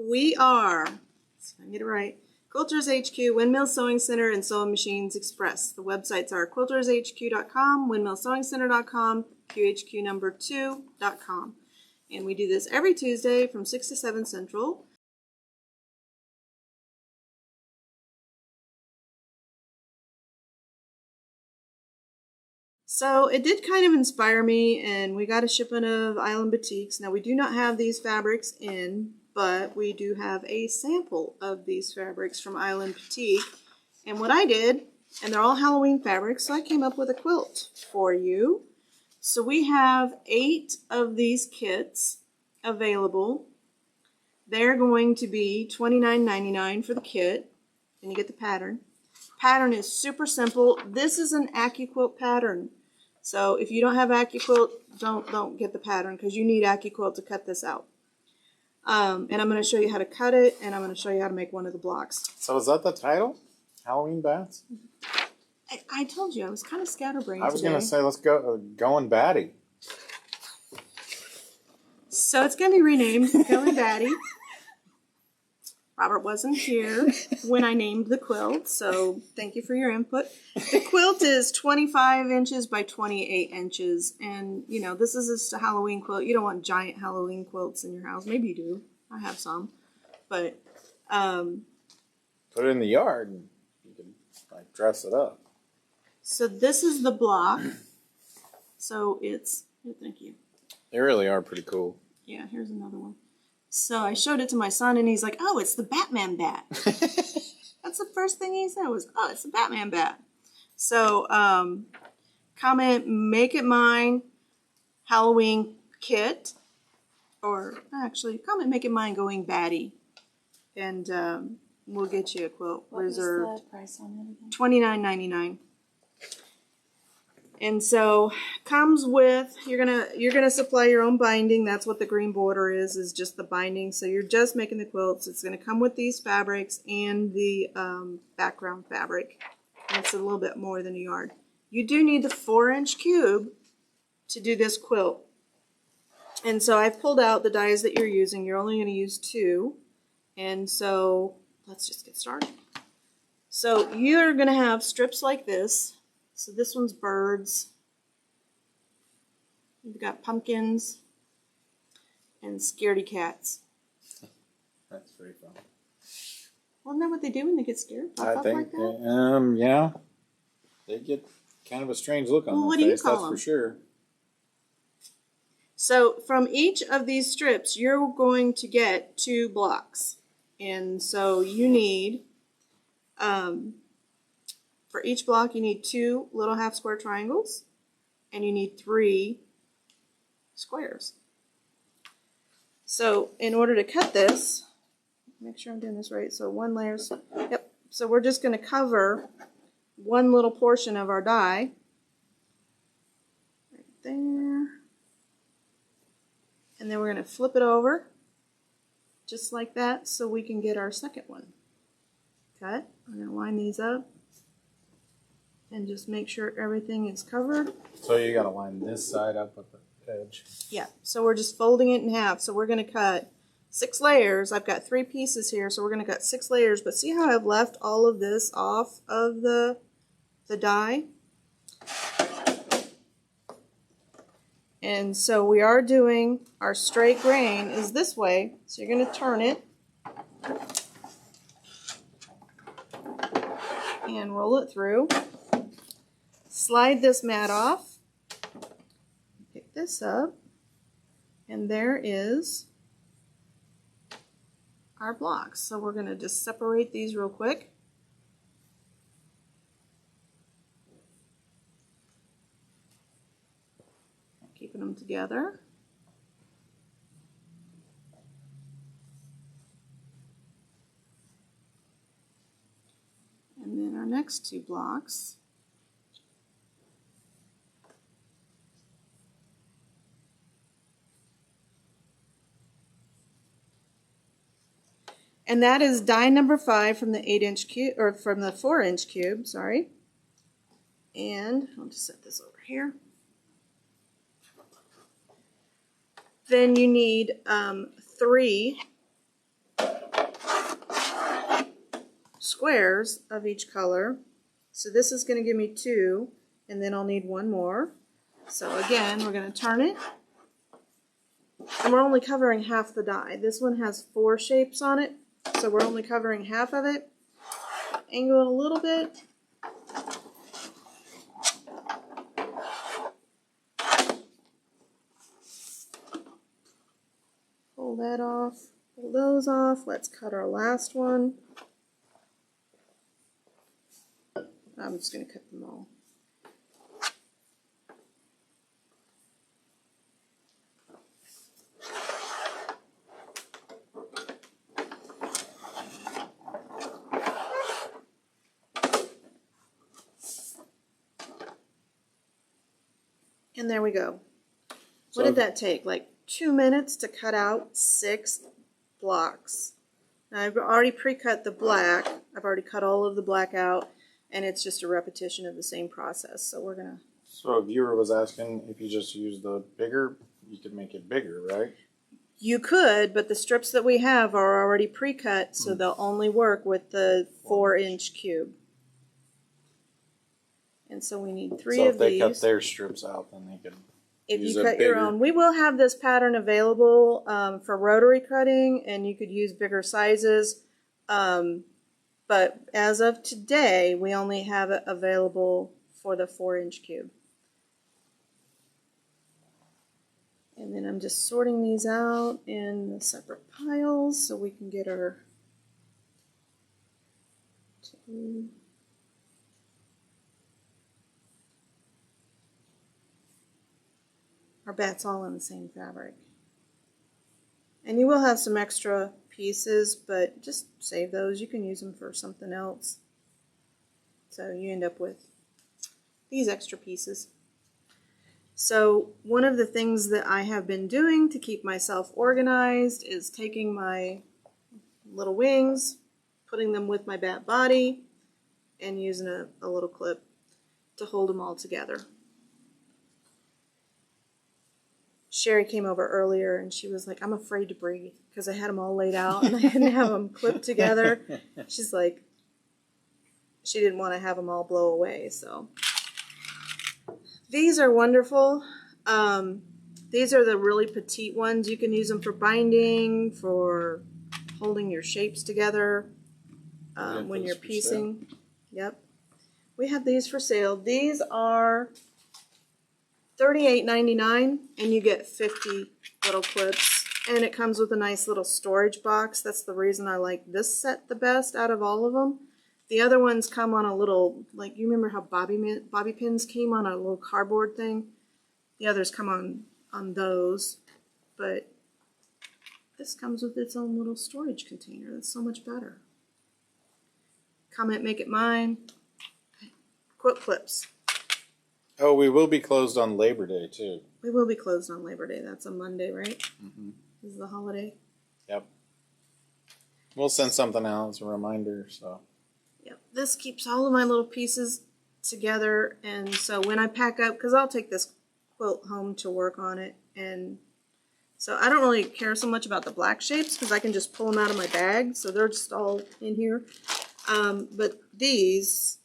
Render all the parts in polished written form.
We are, let's get it right, Quilters HQ, Windmill Sewing Center, and Sewing Machines Express. The websites are quiltershq.com, windmillsewingcenter.com, qhq2.com. And we do this every Tuesday from 6 to 7 Central. So it did kind of inspire me, and we got a shipment of Island Batiks. Now we do not have these fabrics in, but we do have a sample of these fabrics from Island Batik. And what I did, and they're all Halloween fabrics, so I came up with a quilt for you. So we have 8 of these kits available. They're going to be $29.99 for the kit, and you get the pattern. Pattern is super simple. This is an AccuQuilt pattern. So if you don't have AccuQuilt, don't get the pattern, because you need AccuQuilt to cut this out. And I'm going to show you how to cut it, and I'm going to show you how to make one of the blocks. So is that the title? Halloween Bats? I told you, I was kind of scatterbrained I was going to say, let's go going Batty. So it's going to be renamed Going Batty. Robert wasn't here when I named the quilt, so thank you for your input. The quilt is 25 inches by 28 inches, and you know, this is just a Halloween quilt. You don't want giant Halloween quilts in your house. Maybe you do. I have some, but put it in the yard and you can like dress it up. So this is the block. So it's, thank you. They really are pretty cool. Yeah, here's another one. So I showed it to my son, and he's like, oh, it's the Batman bat. That's the first thing he said was, oh, it's the Batman bat. So comment, make it mine, Halloween kit. Or actually, comment, make it mine, Going Batty. And we'll get you a quilt reserved. What was the price on it again? $29.99. And so comes with, you're gonna supply your own binding. That's what the green border is just the binding. So you're just making the quilts. It's gonna come with these fabrics and the background fabric. And it's a little bit more than a yard. You do need the 4-inch cube to do this quilt. And so I've pulled out the dies that you're using. You're only gonna use 2. And so let's just get started. So you're gonna have strips like this. So this one's birds. We've got pumpkins and scaredy cats. That's very fun. Well, isn't that what they do when they get scared? Pop I up think, like that? yeah. They get kind of a strange look on Well, their what do you face, call that's them? for sure. So from each of these strips, you're going to get 2 blocks. And so you need, for each block, you need 2 little half square triangles, and you need 3 squares. So in order to cut this, make sure I'm doing this right. So 1 layer, yep. So we're just going to cover 1 little portion of our die, right there. And then we're going to flip it over, just like that, so we can get our second one cut. I'm going to line these up and just make sure everything is covered. So you got to line this side up with the edge. Yeah, so we're just folding it in half. So we're going to cut 6 layers. I've got 3 pieces here, so we're going to cut 6 layers. But see how I've left all of this off of the die? And so we are doing our straight grain is this way. So you're going to turn it and roll it through. Slide this mat off. Pick this up. And there is our blocks. So we're going to just separate these real quick. Keeping them together. And then our next 2 blocks. And that is die number 5 from the 8-inch cube, or from the 4-inch cube, sorry. And I'll just set this over here. Then you need 3 squares of each color. So this is going to give me 2, and then I'll need 1 more. So again, we're going to turn it. And we're only covering half the die. This one has 4 shapes on it, so we're only covering half of it. Angle it a little bit. Pull that off. Pull those off. Let's cut our last one. I'm just going to cut them all. And there we go. What did that take? Like 2 minutes to cut out 6 blocks. Now I've already pre-cut the black. I've already cut all of the black out, and it's just a repetition of the same process. So we're gonna. So a viewer was asking if you just use the bigger, you could make it bigger, right? You could, but the strips that we have are already pre-cut, so they'll only work with the 4-inch cube. And so we need 3 of these. So if they cut their strips out, then they could If use you a cut your bigger- own. We will have this pattern available for rotary cutting, and you could use bigger sizes. But as of today, we only have it available for the 4-inch cube. And then I'm just sorting these out in the separate piles so we can get our 2. Our bat's all in the same fabric. And you will have some extra pieces, but just save those. You can use them for something else. So you end up with these extra pieces. So one of the things that I have been doing to keep myself organized is taking my little wings, putting them with my bat body, and using a little clip to hold them all together. Sherry came over earlier and she was like, I'm afraid to breathe because I had them all laid out and I didn't have them clipped together. She's like, she didn't want to have them all blow away. So these are wonderful. These are the really petite ones. You can use them for binding, for holding your shapes together when you're piecing. Yep. We have these for sale. These are $38.99, and you get 50 little clips, and it comes with a nice little storage box. That's the reason I like this set the best out of all of them. The other ones come on a little, like, you remember how bobby pins came on a little cardboard thing? The others come on those, but this comes with its own little storage container. That's so much better. Comment, make it mine. Quilt clips. Oh, we will be closed on Labor Day, too. We will be closed on Labor Day. That's a Monday, right? Mm-hmm. This is the holiday. Yep. We'll send something out as a reminder, so. Yep. This keeps all of my little pieces together, and so when I pack up, because I'll take this quilt home to work on it, and so I don't really care so much about the black shapes because I can just pull them out of my bag, so they're just all in here. But these,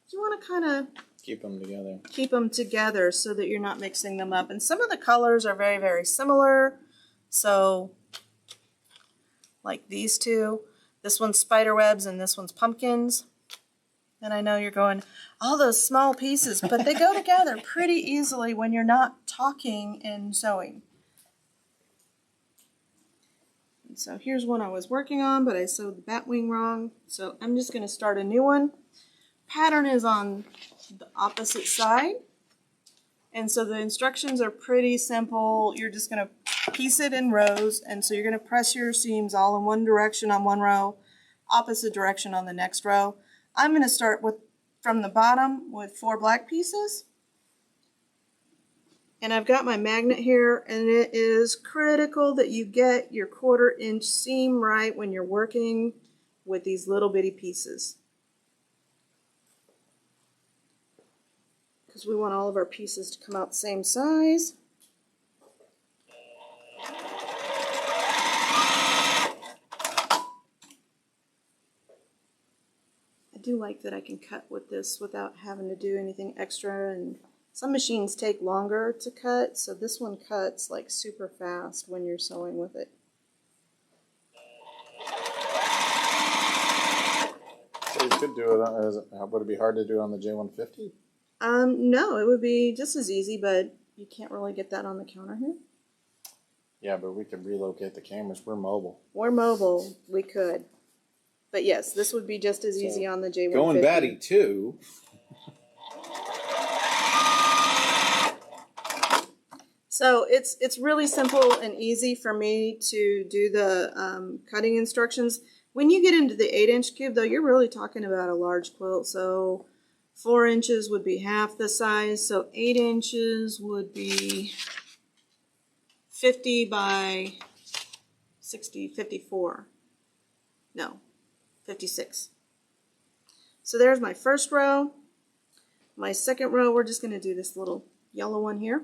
you want to kind of keep them together. Keep them together so that you're not mixing them up. And some of the colors are very, very similar. So, like these two. This one's spider webs and this one's pumpkins. And I know you're going, all those small pieces, but they go together pretty easily when you're not talking and sewing. And so here's one I was working on, but I sewed the bat wing wrong. So I'm just going to start a new one. Pattern is on the opposite side, and so the instructions are pretty simple. You're just going to piece it in rows, and so you're going to press your seams all in one direction on one row, opposite direction on the next row. I'm going to start from the bottom with 4 black pieces, and I've got my magnet here, and it is critical that you get your 1/4 inch seam right when you're working with these little bitty pieces. Because we want all of our pieces to come out the same size. do like that I can cut with this without having to do anything extra, and some machines take longer to cut, so this one cuts like super fast when you're sewing with it. So you could do it. Would it be hard to do it on the J150? No, it would be just as easy, but you can't really get that on the counter here. Yeah, but we could relocate the cameras. We're mobile. We're mobile, we could. But yes, this would be just as easy on the J150. Going Batty too. So it's really simple and easy for me to do the cutting instructions. When you get into the 8-inch cube, though, you're really talking about a large quilt. So 4 inches would be half the size. So 8 inches would be 50 by 60, 54. No, 56. So there's my first row. My second row, we're just going to do this little yellow one here.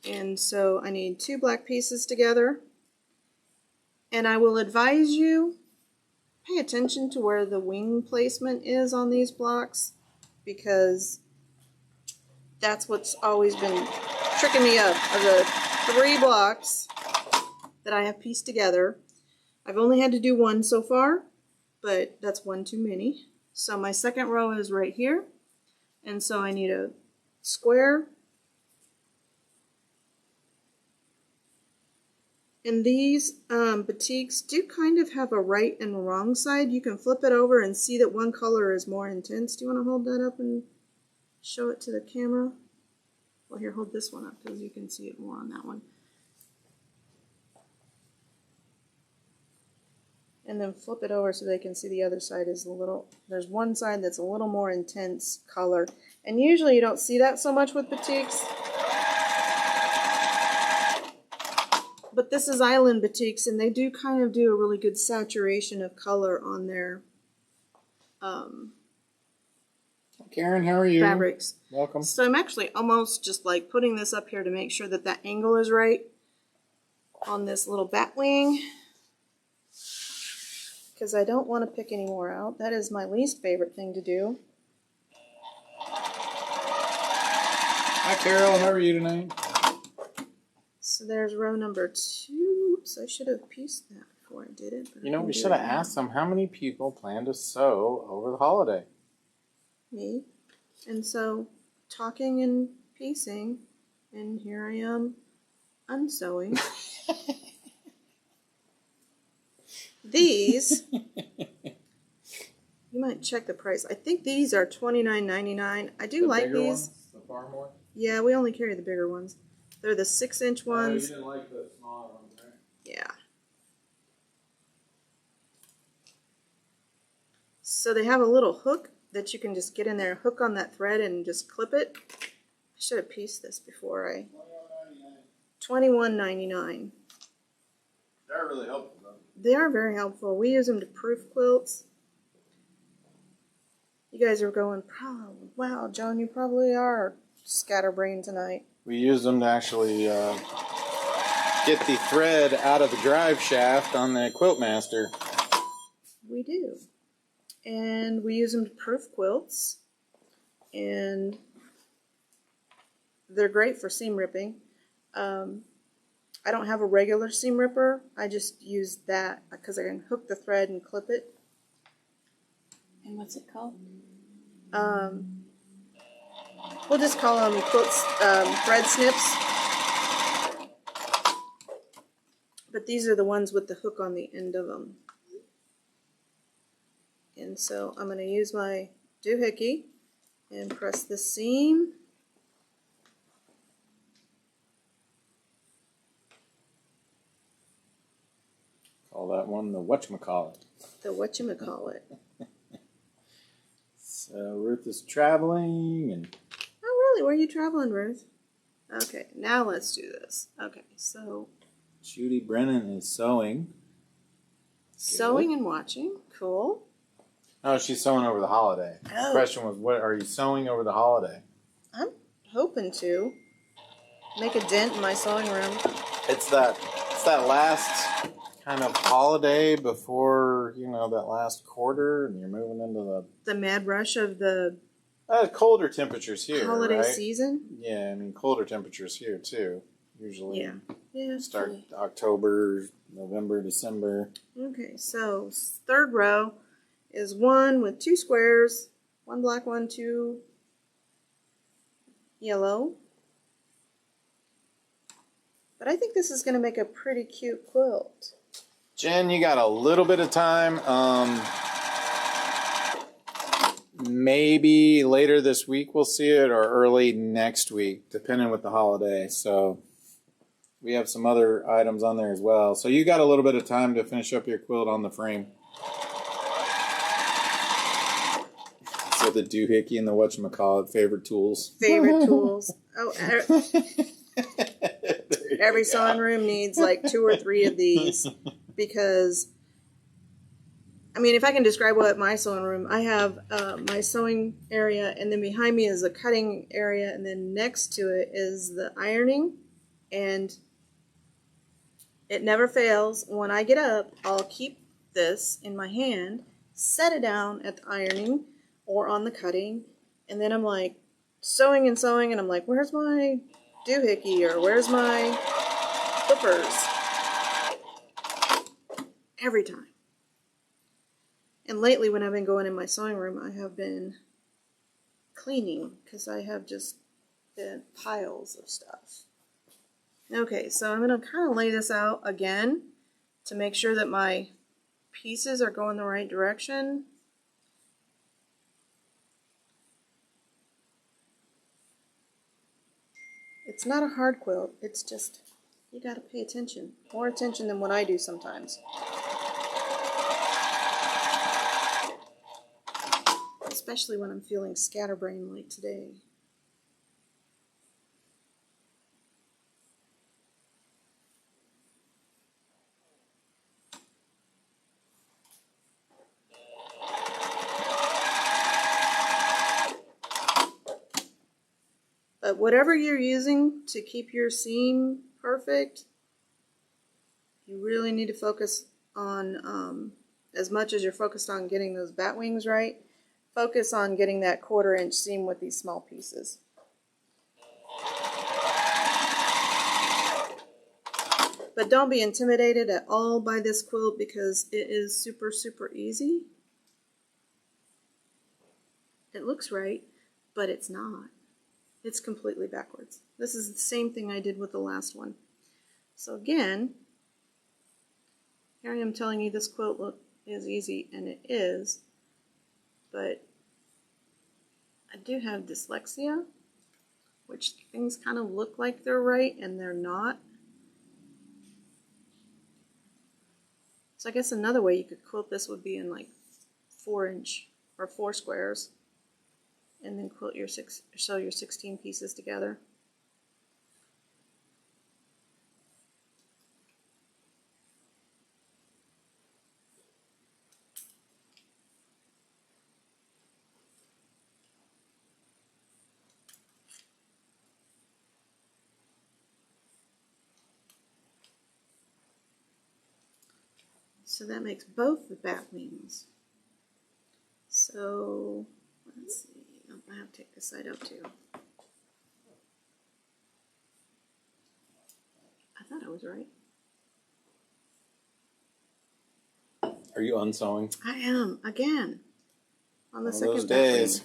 And so I need 2 black pieces together. And I will advise you, pay attention to where the wing placement is on these blocks, because that's what's always been tricking me up. Of the 3 blocks that I have pieced together, I've only had to do 1 so far, but that's 1 too many. So my second row is right here. And so I need a square. And these batiks do kind of have a right and wrong side. You can flip it over and see that one color is more intense. Do you want to hold that up and show it to the camera? Well, here, hold this one up because you can see it more on that one. And then flip it over so they can see the other side is a little, there's one side that's a little more intense color. And usually you don't see that so much with batiks. But this is Island Batiks, and they do kind of do a really good saturation of color on their Karen, how are you? fabrics. Welcome. So I'm actually almost just like putting this up here to make sure that that angle is right on this little bat wing, because I don't want to pick any more out. That is my least favorite thing to do. Hi, Carol. How are you tonight? So there's row number 2. So I should have pieced that before I did it. But You know, we should have asked them how many people plan to sew over the holiday. Me. And so talking and piecing, and here I am unsewing. These, you might check the price. I think these are $29.99. I do like these. Ones, the farm ones? Yeah, we only carry the bigger ones. They're the 6-inch ones. You didn't like the smaller ones, right? Yeah. So they have a little hook that you can just get in there, hook on that thread, and just clip it. I should have pieced this before I. $21.99. They're really helpful, though. They are very helpful. We use them to proof quilts. You guys are going, oh, wow, Joan, you probably are scatterbrained tonight. We use them to actually get the thread out of the drive shaft on the Quilt Master. We do. And we use them to proof quilts. And they're great for seam ripping. I don't have a regular seam ripper. I just use that because I can hook the thread and clip it. And what's it called? We'll just call them quilts, thread snips. But these are the ones with the hook on the end of them. And so I'm going to use my doohickey and press the seam. Call that one the whatchamacallit. The whatchamacallit. So Ruth is traveling, and Oh, really? Where are you traveling, Ruth? Okay, now let's do this. Okay, so Judy Brennan is sewing. sewing and watching. Cool. Oh, she's sewing over the holiday. Oh. The question was, what are you sewing over the holiday? I'm hoping to make a dent in my sewing room. It's that last kind of holiday before, you know, that last quarter, and you're moving into The mad rush of the the colder temperatures here, holiday right? season. Yeah, I mean, colder temperatures here too. Usually Yeah. start October, November, December. Okay, so third row is one with two squares, one black one, two yellow. But I think this is going to make a pretty cute quilt. Jen, you got a little bit of time. Maybe later this week we'll see it, or early next week, depending with the holiday. So we have some other items on there as well. So you got a little bit of time to finish up your quilt on the frame. So the doohickey and the whatchamacallit, favorite tools. Favorite tools. Oh, every sewing room needs like 2 or 3 of these, because, I mean, if I can describe what my sewing room, I have my sewing area, and then behind me is the cutting area, and then next to it is the ironing, and it never fails. When I get up, I'll keep this in my hand, set it down at the ironing or on the cutting, and then I'm like sewing, and I'm like, where's my doohickey, or where's my clippers? Every time. And lately, when I've been going in my sewing room, I have been cleaning, because I have just been piles of stuff. Okay, so I'm going to kind of lay this out again to make sure that my pieces are going the right direction. It's not a hard quilt, it's just, you got to pay attention. More attention than what I do sometimes. Especially when I'm feeling scatterbrained like today. But whatever you're using to keep your seam perfect, you really need to focus on, as much as you're focused on getting those bat wings right, focus on getting that 1/4 inch seam with these small pieces. But don't be intimidated at all by this quilt, because it is super, super easy. It looks right, but it's not. It's completely backwards. This is the same thing I did with the last one. So again, here I am telling you this quilt look is easy, and it is, but I do have dyslexia, which things kind of look like they're right and they're not. So I guess another way you could quilt this would be in like 4 inch or 4 squares, and then quilt your sew your 16 pieces together. So that makes both the bat wings. So let's see. Oh, I have to take this side out too. I thought I was right. Are you unsewing? I am again on the second those bat wing. days.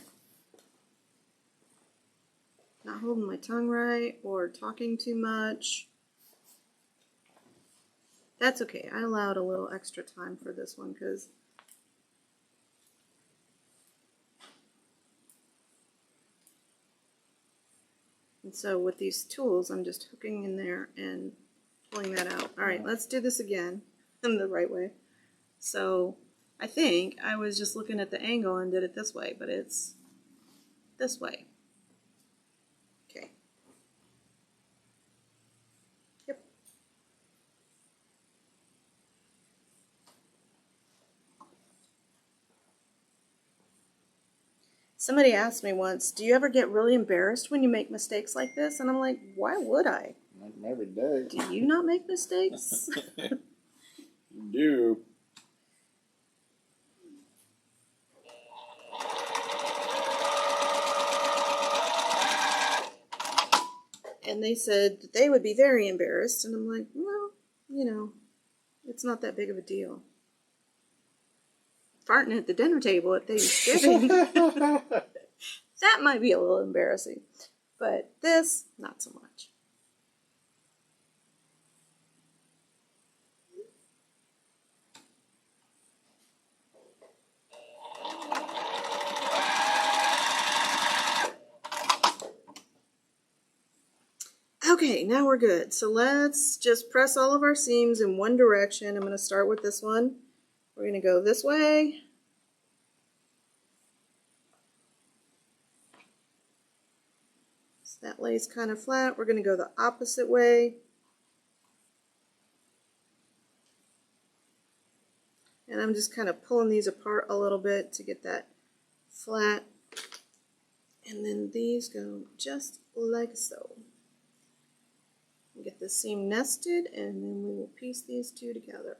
Not holding my tongue right or talking too much. That's okay. I allowed a little extra time for this one because and so with these tools, I'm just hooking in there and pulling that out. All right, let's do this again in the right way. So I think I was just looking at the angle and did it this way, but it's this way. Okay. Yep. Somebody asked me once, do you ever get really embarrassed when you make mistakes like this? And I'm like, why would I? Every day. Do you not make mistakes? do. And they said that they would be very embarrassed. And I'm like, well, you know, it's not that big of a deal. Farting at the dinner table at Thanksgiving, that might be a little embarrassing. But this, not so much. Okay, now we're good. So let's just press all of our seams in one direction. I'm going to start with this one. We're going to go this way. So that lays kind of flat. We're going to go the opposite way. And I'm just kind of pulling these apart a little bit to get that flat. And then these go just like so. Get the seam nested, and then we will piece these two together.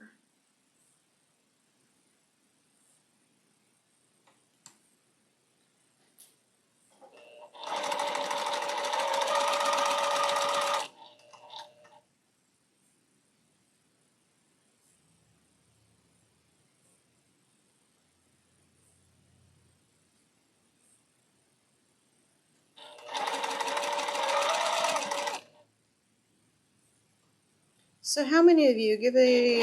So how many of you give a,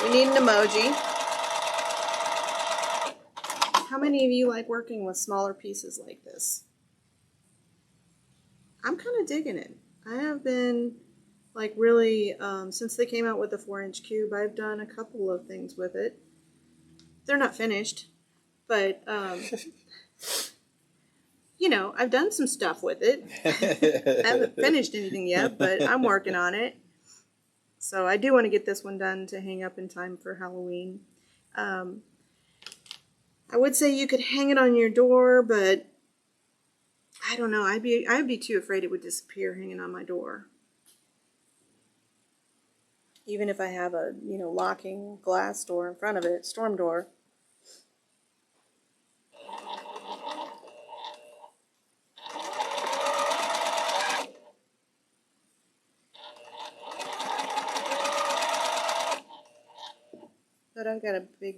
we need an emoji. How many of you like working with smaller pieces like this? I'm kind of digging it. I have been like really, since they came out with the 4-inch cube, I've done a couple of things with it. They're not finished, but you know, I've done some stuff with it. I haven't finished anything yet, but I'm working on it. So I do want to get this one done to hang up in time for Halloween. I would say you could hang it on your door, but I don't know. I'd be too afraid it would disappear hanging on my door. Even if I have a, you know, locking glass door in front of it, storm door. But I've got a big,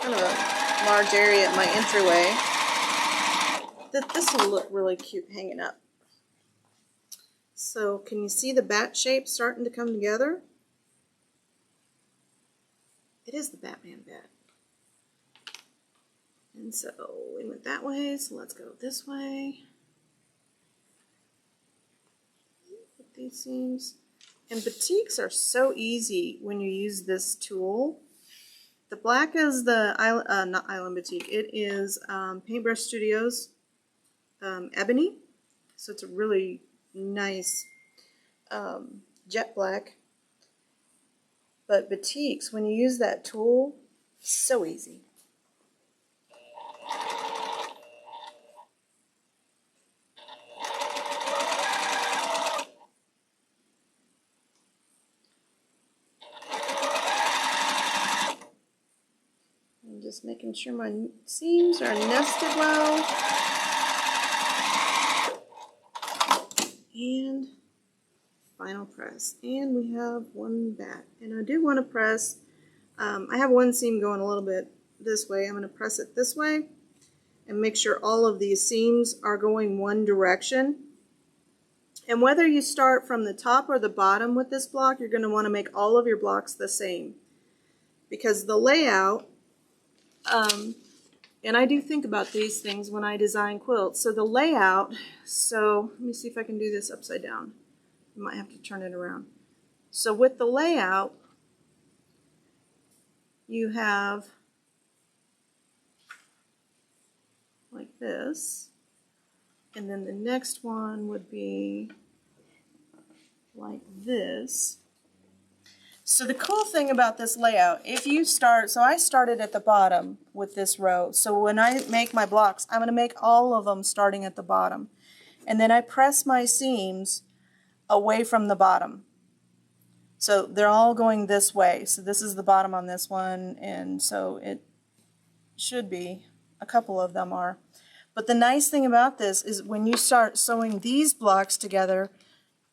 kind of a large area at my entryway. This will look really cute hanging up. So can you see the bat shape starting to come together? It is the Batman bat. And so we went that way, so let's go this way. Put these seams. And batiks are so easy when you use this tool. The black is the, not Island Batik, it is Paintbrush Studios Ebony. So it's a really nice jet black. But batiks, when you use that tool, so easy. I'm just making sure my seams are nested well. And final press. And we have one bat. And I do want to press, I have one seam going a little bit this way. I'm going to press it this way and make sure all of these seams are going one direction. And whether you start from the top or the bottom with this block, you're going to want to make all of your blocks the same. Because the layout, and I do think about these things when I design quilts. So the layout, so let me see if I can do this upside down. I might have to turn it around. So with the layout, you have like this. And then the next one would be like this. So the cool thing about this layout, if you start, so I started at the bottom with this row. So when I make my blocks, I'm going to make all of them starting at the bottom. And then I press my seams away from the bottom. So they're all going this way. So this is the bottom on this one, and so it should be, a couple of them are. But the nice thing about this is when you start sewing these blocks together,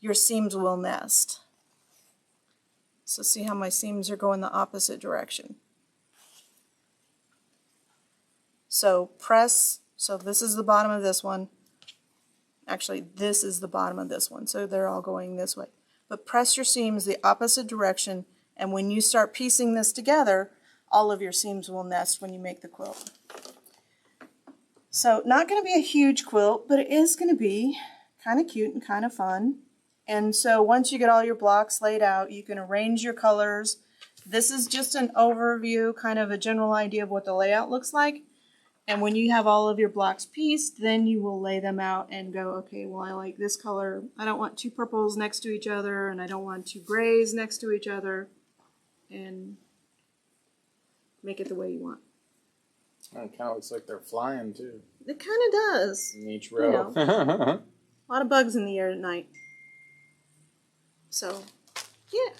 your seams will nest. So see how my seams are going the opposite direction. So press, so this is the bottom of this one. Actually, this is the bottom of this one, so they're all going this way. But press your seams the opposite direction, and when you start piecing this together, all of your seams will nest when you make the quilt. So not going to be a huge quilt, but it is going to be kind of cute and kind of fun. And so once you get all your blocks laid out, you can arrange your colors. This is just an overview, kind of a general idea of what the layout looks like. And when you have all of your blocks pieced, then you will lay them out and go, okay, well, I like this color. I don't want two purples next to each other, and I don't want two grays next to each other. And make it the way you want. It kind of looks like they're flying, too. It kind of does. In each row. You know. A lot of bugs in the air at night. So, yeah,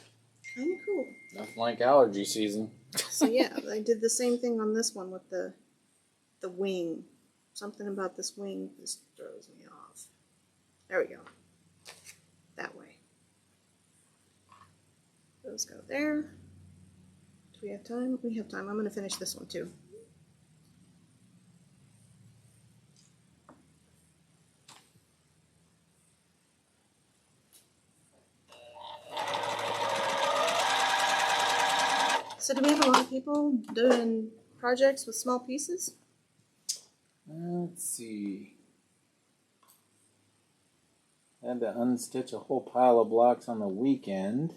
kind of cool. Nothing like allergy season. So yeah, I did the same thing on this one with the wing. Something about this wing just throws me off. There we go. That way. Those go there. Do we have time? We have time. I'm going to finish this one too. So do we have a lot of people doing projects with small pieces? Let's see. I had to unstitch a whole pile of blocks on the weekend.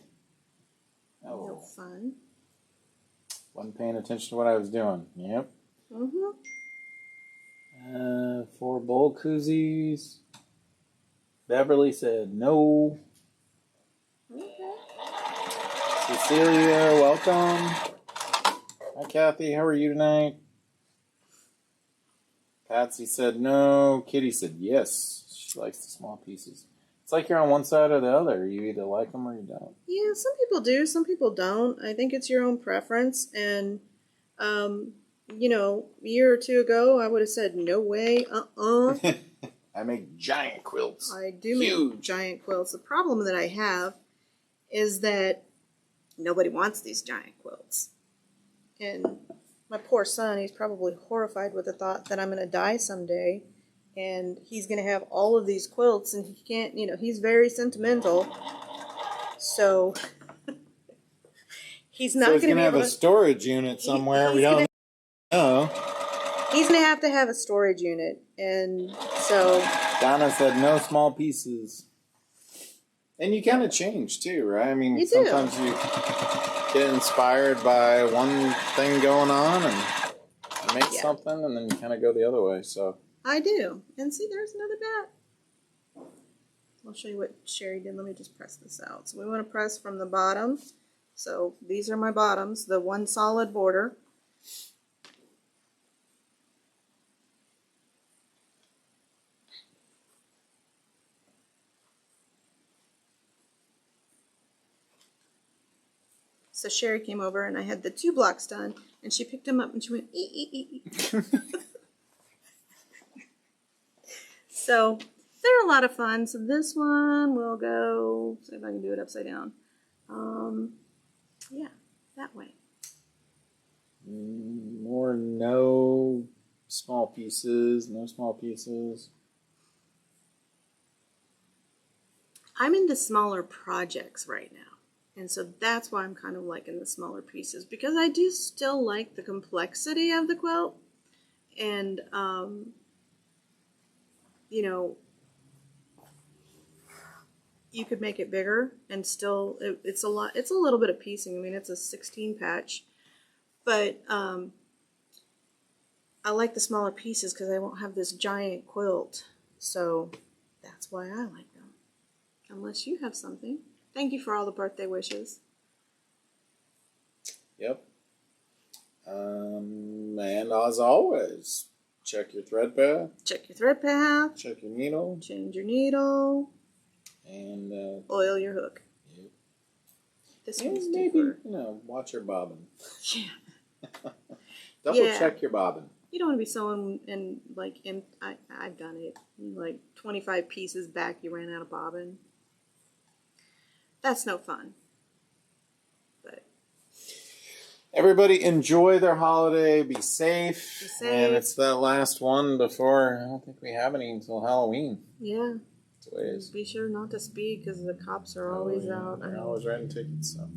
Real fun. Wasn't paying attention to what I was doing. Yep. 4 bowl koozies. Beverly said no. Okay. Cecilia, welcome. Hi, Kathy. How are you tonight? Patsy said no. Kitty said yes. She likes the small pieces. It's like you're on one side or the other. You either like them or you don't. Yeah, some people do, some people don't. I think it's your own preference. And, you know, a year or two ago, I would have said, no way, I make giant quilts. I do make giant quilts. The problem that I have is that nobody wants these giant quilts. And my poor son, he's probably horrified with the thought that I'm going to die someday. And he's going to have all of these quilts, and he can't, you know, he's very sentimental. So he's not going to be have able a storage unit somewhere. We don't know. He's going to have a storage unit. And so Donna said no small pieces. And you kind of change too, right? I mean, you do. sometimes you get inspired by one thing going on and make something, and then you kind of go the other way. So I do. And see, there's another bat. I'll show you what Sherry did. Let me just press this out. So we want to press from the bottom. So these are my bottoms, the one solid border. So Sherry came over and I had the 2 blocks done, and she picked them up and she went, ee. So they're a lot of fun. So this one will go, see if I can do it upside down. Yeah, that way. more no small pieces, no small pieces. I'm into smaller projects right now. And so that's why I'm kind of liking the smaller pieces, because I do still like the complexity of the quilt. And, you know, you could make it bigger and still, it's a little bit of piecing. I mean, it's a 16 patch, but I like the smaller pieces because I won't have this giant quilt. So that's why I like them. Unless you have something. Thank you for all the birthday wishes. Yep. And as always, check your thread path. Check your thread path. Check your needle. Change your needle. And oil your hook. Yep. This And one's maybe, different. watch your bobbin. Yeah. Double Yeah. check your bobbin. You don't want to be sewing I've done it. Like 25 pieces back, you ran out of bobbin. That's no fun. But Everybody enjoy their holiday. Be safe. Be safe. And it's that last one before. I don't think we have any until Halloween. yeah, That's the way it is. be sure not to speed because the cops are always out. They're always writing tickets. So.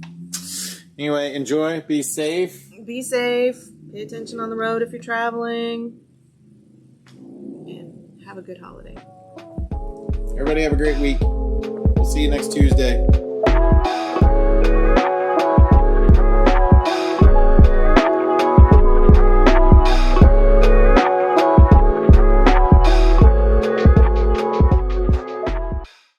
Anyway, enjoy. Be safe. Be safe. Pay attention on the road if you're traveling. And have a good holiday. Everybody have a great week. We'll see you next Tuesday.